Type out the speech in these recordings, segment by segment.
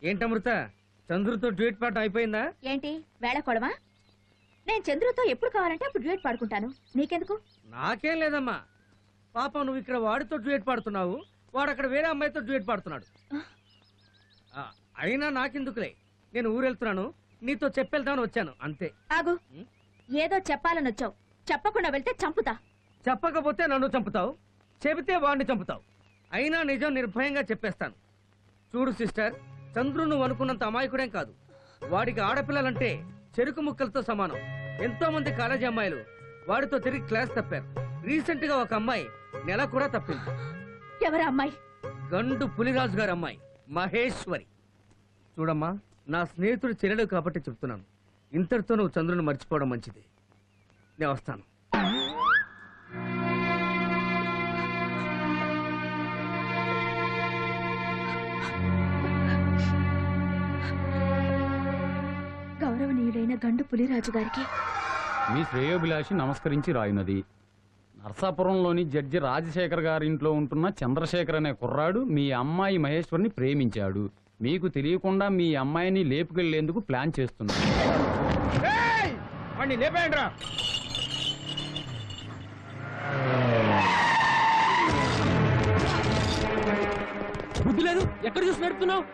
ఏంటమృత, చంద్రుతో duet పాట అయిపోయిందా? ఏంటి వేళకోడమా? నేను చంద్రుతో ఎప్పుడు కావాలంటే అప్పుడు డ్యూట్ పాడుకుంటాను, నీకెందుకు? నాకేం లేదమ్మా. పాపం నువ్వు ఇక్కడ వాడితో డ్యూట్ పాడుతున్నావు, వాడు అక్కడ వేరే అమ్మాయితో డ్యూట్ పాడుతున్నాడు. అయినా నాకెందుకులే, నేను ఊరెళ్తున్నాను, నీతో చెప్పెళ్తామని వచ్చాను అంతే. ఆగు, ఏదో చెప్పాలని వచ్చావు, చెప్పకుండా వెళ్తే చంపుతా. చెప్పకపోతే నన్ను చంపుతావు, చెబితే వాడిని చంపుతావు. అయినా నిజం నిర్భయంగా చెప్పేస్తాను. చూడు సిస్టర్, చంద్రు నువ్వు అనుకున్నంత అమాయకుడేం కాదు. వాడికి ఆడపిల్లలంటే చెరుకు ముక్కలతో సమానం. ఎంతో మంది కాలేజీ అమ్మాయిలు వాడితో తిరిగి క్లాస్ తప్పారు. రీసెంట్ గా ఒక అమ్మాయి నెల కూడా తప్పింది. ఎవరా అమ్మాయి? గండు పులిరాజు గారి అమ్మాయి మహేశ్వరి. చూడమ్మా, నా స్నేహితుడు చెల్లెడు కాబట్టి చెప్తున్నాను, ఇంతటితో నువ్వు చంద్రుని మర్చిపోవడం మంచిది. నేను వస్తాను. గౌరవనీయులైన గండు పులిరాజు గారికి మీ శ్రేయోభిలాషి నమస్కరించి రాయినది. నర్సాపురంలోని జడ్జి రాజశేఖర్ గారి ఇంట్లో ఉంటున్న చంద్రశేఖర్ అనే కుర్రాడు మీ అమ్మాయి మహేశ్వరిని ప్రేమించాడు. మీకు తెలియకుండా మీ అమ్మాయిని లేపుకెళ్లేందుకు ప్లాన్ చేస్తున్నాడు. బుద్ధి లేదు, ఎక్కడ చూసి నడుపుతున్నావు?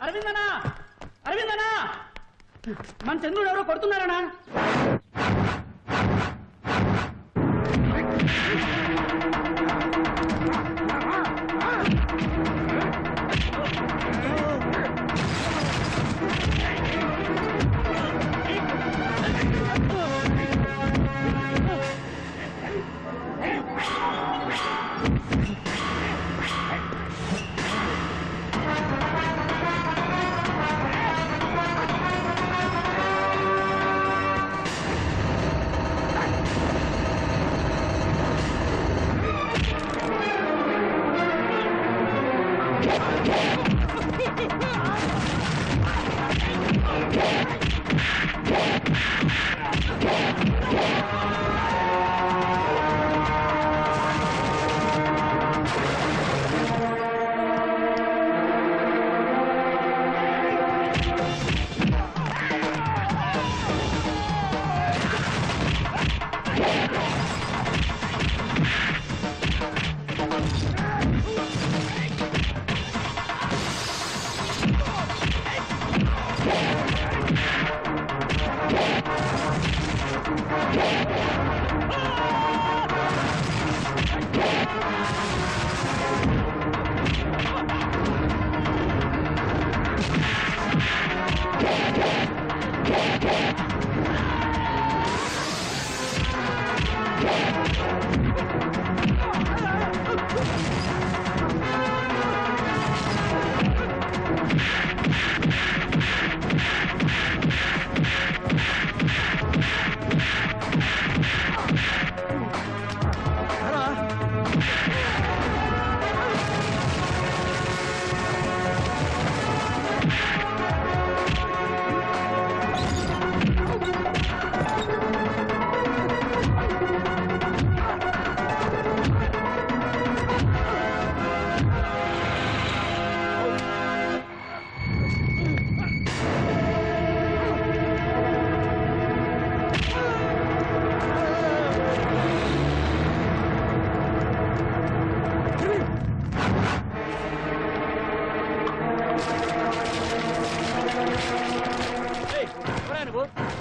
అరవిందనా, అరవిందనా, మన చంద్రుడు ఎవరో కొడుతున్నారనా?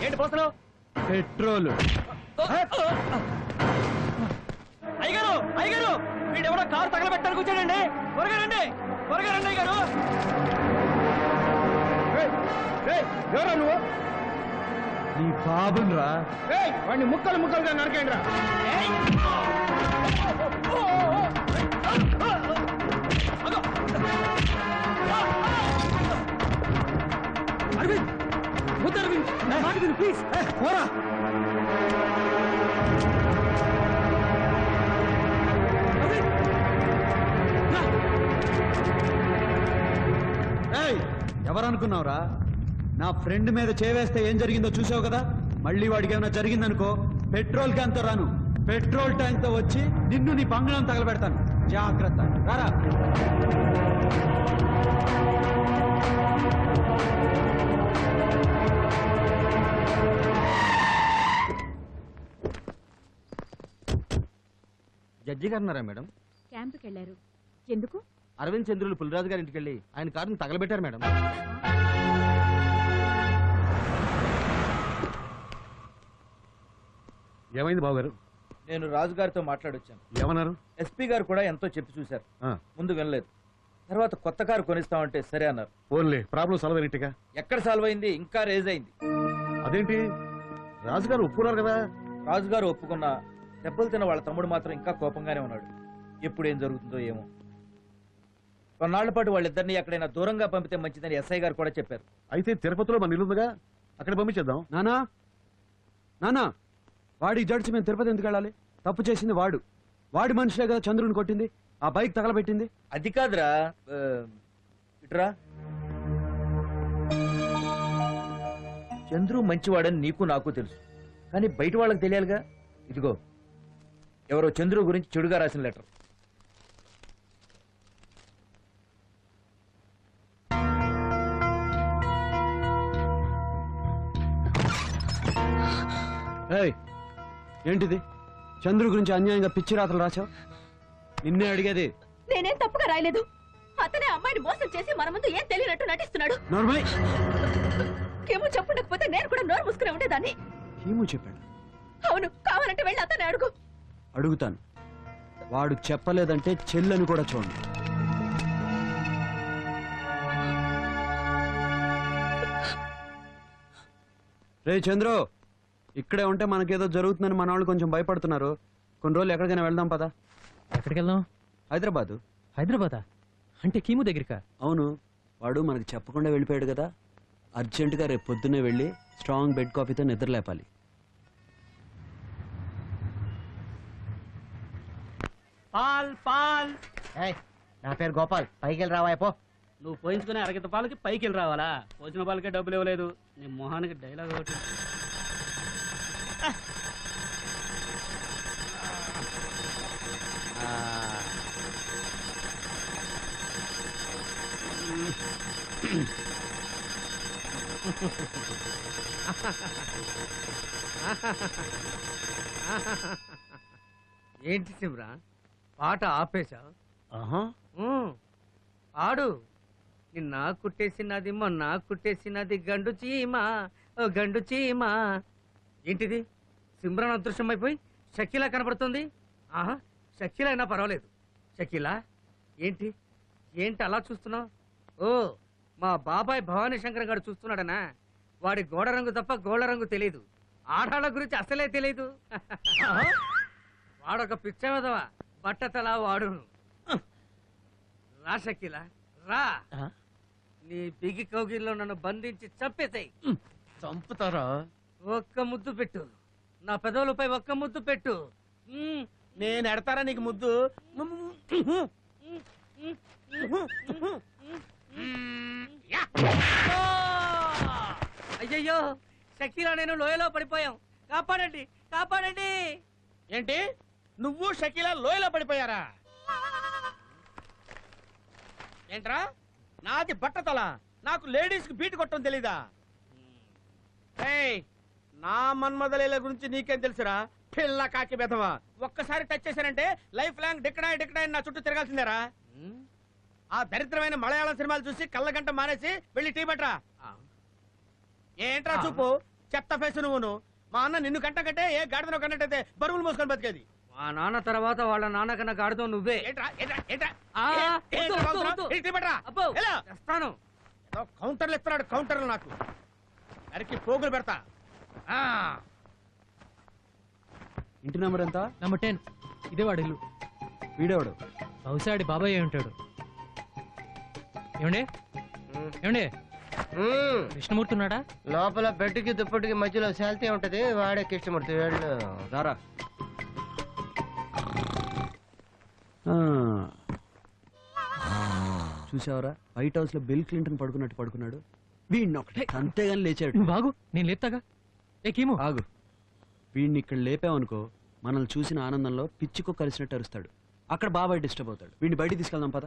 ఏంటి పోతున్నావు? పెట్రోల్. అయ్యగారు, అయ్యగారు, వీడెవడో కారు తగలబెట్టడానికి వచ్చాడండి. త్వరగా రండి, త్వరగా రండి అయ్యగారు. ఎవరా నువ్వు? నీ బాబుని రా. వాడిని ముక్కలు ముక్కలుగా నరకండి రా. అరవింద్, వద్దు అరవింద్, నా మాట విను ప్లీజ్. పోరా. ఎవరనుకున్నావురా? నా ఫ్రెండ్ మీద చేవేస్తే ఏం జరిగిందో చూసావు కదా. మళ్ళీ వాడికి ఏమైనా జరిగిందనుకో పెట్రోల్ క్యాన్ తో రాను, పెట్రోల్ ట్యాంక్ తో వచ్చి నిన్ను నీ బంగ్లాను తగలబెడతాను. జాగ్రత్త, రారా. జడ్జి గారు ఉన్నారా మేడం? క్యాంపుకి వెళ్ళారు. ఎందుకు? అరవింద్ చంద్రులు పులిరాజు గారి ఇంటికి వెళ్ళి ఆయన కారుని తగలబెట్టారు మేడం. ఏమైంది బావగారు? నేను రాజుగారితో మాట్లాడొచ్చాను. ఏమన్నారు? ఎస్పీ గారు కూడా ఎంతో చెప్పి చూశారు. ముందు వినలేదు. తర్వాత కొత్త కారు కొనిస్తామంటే సరే అన్నారు. ఓన్లీ ప్రాబ్లం సాల్వ్ అయినట్టుగా. ఎక్కడ సాల్వ్ అయింది? ఇంకా రేజ్ అయింది. అదేంటి, రాజుగారు ఒప్పుకున్నారు కదా? రాజుగారు ఒప్పుకున్నా దెబ్బలు తిన్న వాళ్ళ తమ్ముడు మాత్రం ఇంకా కోపంగానే ఉన్నాడు. ఎప్పుడు ఏం జరుగుతుందో ఏమో. కొన్నాళ్ల పాటు వాళ్ళిద్దరినీ ఎక్కడైనా దూరంగా పంపితే మంచిదని ఎస్ఐ గారు కూడా చెప్పారు. అయితే తిరుపతిలో మన ఇల్లుందిగా, అక్కడ పంపించేద్దాం. నానా నానా, వాడికి జడ్చి మేము తిరుపతి ఎందుకు వెళ్ళాలి? తప్పు చేసింది వాడు. వాడి మనిషిలే కదా చంద్రుని కొట్టింది, ఆ బైక్ తగలబెట్టింది. అది కాదురా, ఇట్రా. చంద్రు మంచివాడని నీకు నాకు తెలుసు, కానీ బయట వాళ్ళకి తెలియాలిగా. ఇదిగో ఎవరో చంద్రు గురించి చెడుగా రాసిన లెటర్. ఏయ్, ఏంటిది? చంద్రు గురించి అన్యాయంగా పిచ్చి రాతలు రాచావు? నిన్నే అడిగేది. నేనేం తప్పుగా రాయలేదు. అతనే అమ్మాయిని మోసం చేసి మన ముందు ఏం తెలియనట్టు నటిస్తున్నాడు. నోర్మై, ఏమో చెప్పుండకపోతే నేను కూడా నోరు మూసుకునే ఉండేదాన్ని. ఏమో చెప్పాడు. అవును, కావాలంటే వెళ్ళి అతనే అడుగు. అడుగుతాను. వాడు చెప్పలేదంటే చెల్లని కూడా చూడండి. రే చంద్రు, ఇక్కడే ఉంటే మనకేదో జరుగుతుందని మన వాళ్ళు కొంచెం భయపడుతున్నారు. కొన్ని రోజులు ఎక్కడికైనా వెళ్దాం పదా. ఎక్కడికి వెళ్దాం? హైదరాబాదు. హైదరాబాదా? అంటే కీము దగ్గరికా? అవును, వాడు మనకి చెప్పకుండా వెళ్ళిపోయాడు కదా. అర్జెంటుగా రేపు పొద్దున్నే వెళ్ళి స్ట్రాంగ్ బెడ్ కాఫీతో నిద్ర లేపాలి. పాల్ పాల్. నా పేరు గోపాల్, పైకి వెళ్ళి రావాయపో. నువ్వు పోయించుకునే అరగత పాలకి పైకి వెళ్ళి రావాలా? పోసిన పాలకే డబ్బులు ఇవ్వలేదు. నీ మొహానికి డైలాగ్ ఒకటి. ఏంటి సిమ్రా, పాట ఆపేశా? ఆడు. నిన్న కుట్టేసినది మొన్న కుట్టేసినది గండు చీమ, ఓ గండు చీమ. ఏంటిది, సిమ్రాన్ అదృశ్యం అయిపోయి షకీలా కనబడుతుంది. ఆహా, షకీలా అయినా పర్వాలేదు. షకీలా ఏంటి ఏంటి అలా చూస్తున్నావు? ఓ, మా బాబాయ్ భవానీ శంకర్ గారు చూస్తున్నాడనా? వాడి గోడ రంగు తప్ప గోళ్ళ రంగు తెలియదు. ఆడాళ్ళ గురించి అసలే తెలియదు. వాడొక పిచ్చవదవా, బట్టతలా వాడును. రా షకీలా, రా. నీ బిగి కౌగిల్లో నన్ను బంధించి చంపేతాయి. చంపుతారా? ఒక్క ముద్దు పెట్టు, నా పెదవులపై ఒక్క ముద్దు పెట్టు. నేను ఎడతారా నీకు ముద్దు? అయ్యయ్యో, షకీలా నేను లోయలో పడిపోయాం. కాపాడండి, కాపాడండి. ఏంటి, నువ్వు షకీలా లోయలో పడిపోయారా? ఏంట్రా, నాది బట్టతల, నాకు లేడీస్ కి బీట్ కొట్టడం తెలీదా? ఏయ్, నా మన్మదలీల గురించి నీకేం తెలుసురా పిల్ల కాకి బెదవా? ఒక్కసారి టచ్ చేశానంటే లైఫ్ లాంగ్ డిక్కడాయి డిక్కడాయి నా చుట్టూ తిరగాల్సిందేరా. ఆ దరిద్రమైన మలయాళం సినిమాలు చూసి కళ్ళగంట మానేసి వెళ్ళి టీ పట్రా. ఏంట్రా చూపు, చెత్త ఫేసు నువ్వును. మా అన్న నిన్ను కంట కంటే ఏ గాడిదను కన్నట్టయితే బరువులు మోసుకొని బతికేది. మా నాన్న తర్వాత వాళ్ళ నాన్న కన్నా గాడితో నువ్వే. ఏంట్రా ఏంట్రా ఏంట్రా చేస్తాను. కౌంటర్లు ఇస్తున్నాడు, కౌంటర్లు నాకు అరికి పోగులు పెడతా. ఇంటి నెంబర్ ఎంత? నెంబర్ 10. ఇదే వాడి ఇల్లు. వీడేవాడు? బహుశా ఆడి బాబాయ్ అయి ఉంటాడు. ఏమండి ఏమండి, కృష్ణమూర్తి ఉన్నాడా? లోపల బెడ్కి దుప్పటికి మధ్యలో శాల్తీ ఉంటది, వాడే కృష్ణమూర్తి. వెళ్ళు. రారా. చూసావరా, వైట్ హౌస్ లో బిల్ క్లింటన్ పడుకున్నట్టు పడుకున్నాడు. వీడిని ఒకటే అంతేగాని లేచాడు. నువ్వు బాగు, నేను లేపుతాగా. ఏ కీము ఆగు. వీడిని ఇక్కడ లేపావనుకో మనల్ని చూసిన ఆనందంలో పిచ్చికో కలిసినట్టు అరుస్తాడు. అక్కడ బాబాయ్ డిస్టర్బ్ అవుతాడు. వీడిని బయటికి తీసుకెళ్దాం పద.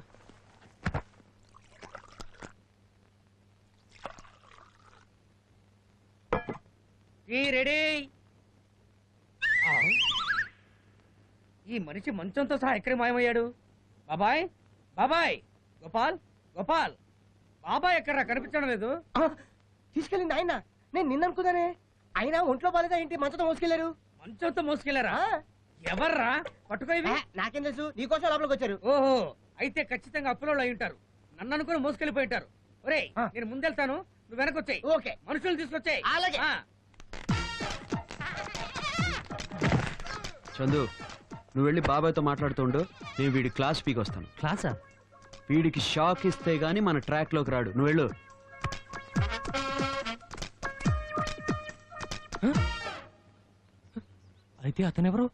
ఈ రెడీ. ఈ మనిషి మంచంతో సహా ఎక్కడ మాయమయ్యాడు? బాబాయ్, బాబాయ్, గోపాల్, గోపాల్, బాబాయ్ ఎక్కడా కనిపించడం లేదు. తీసుకెళ్ళింది ఆయన. నేను నిన్న అనుకున్నానే. అయినా ఒంట్లో బాలేదా ఏంటి మంచంతో మోసుకెళ్లారు? మంచంతో మోసుకెళ్లారా? ఎవర్రా పట్టుకో ఇవి? నాకేం తెలుసు, నీకోసం లోపలికి వచ్చారు. ఓహో, అయితే ఖచ్చితంగా అప్పులో అయి ఉంటారు. నన్ను అనుకుని మోసుకెళ్ళిపోయి ఉంటారు. ఒరేయ్, నేను ముందెళ్తాను, నువ్వు వెనకొచ్చాయి. ఓకే. మనుషులు తీసుకొచ్చాయి. అలాగే. చందు, నువ్వు వెళ్ళి బాబాయ్తో మాట్లాడుతుండు. నేను వీడి క్లాస్ పీకి వస్తాను. క్లాసా? వీడికి షాక్ ఇస్తే గానీ మన ట్రాక్ లోకి రాడు. నువ్వు వెళ్ళు. అయితే అతనెవరు?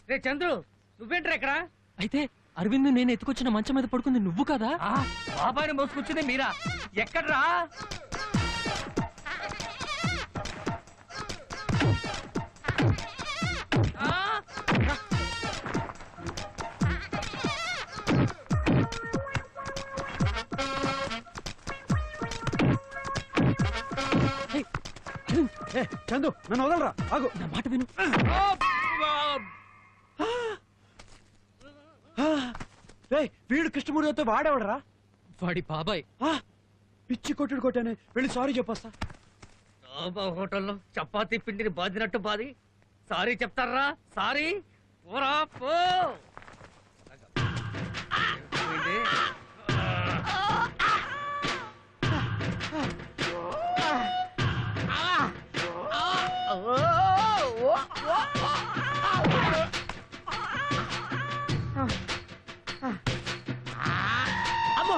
రే చంద్రు, నువ్వేంట్రా ఇక్కడ? అయితే అరవింద్ నేను ఎత్తుకొచ్చిన మంచం మీద పడుకుంది నువ్వు కదా? బాబాయ్ని మోసుకొచ్చింది మీరా? ఎక్కడ్రా? చందు, నన్ను వదలరా. ఆగు. నా మాట విను. వీడు కృష్ణమూర్తితో వాడేవాడరా? వాడి బాబాయ్. పిచ్చి కొట్టుడు కొట్టానే. వెళ్ళి సారీ చెప్పొస్తా. హోటల్లో చపాతీ పిండిని బాదినట్టు బాది సారీ చెప్తారా? సారీ పోరా పో. అమ్మో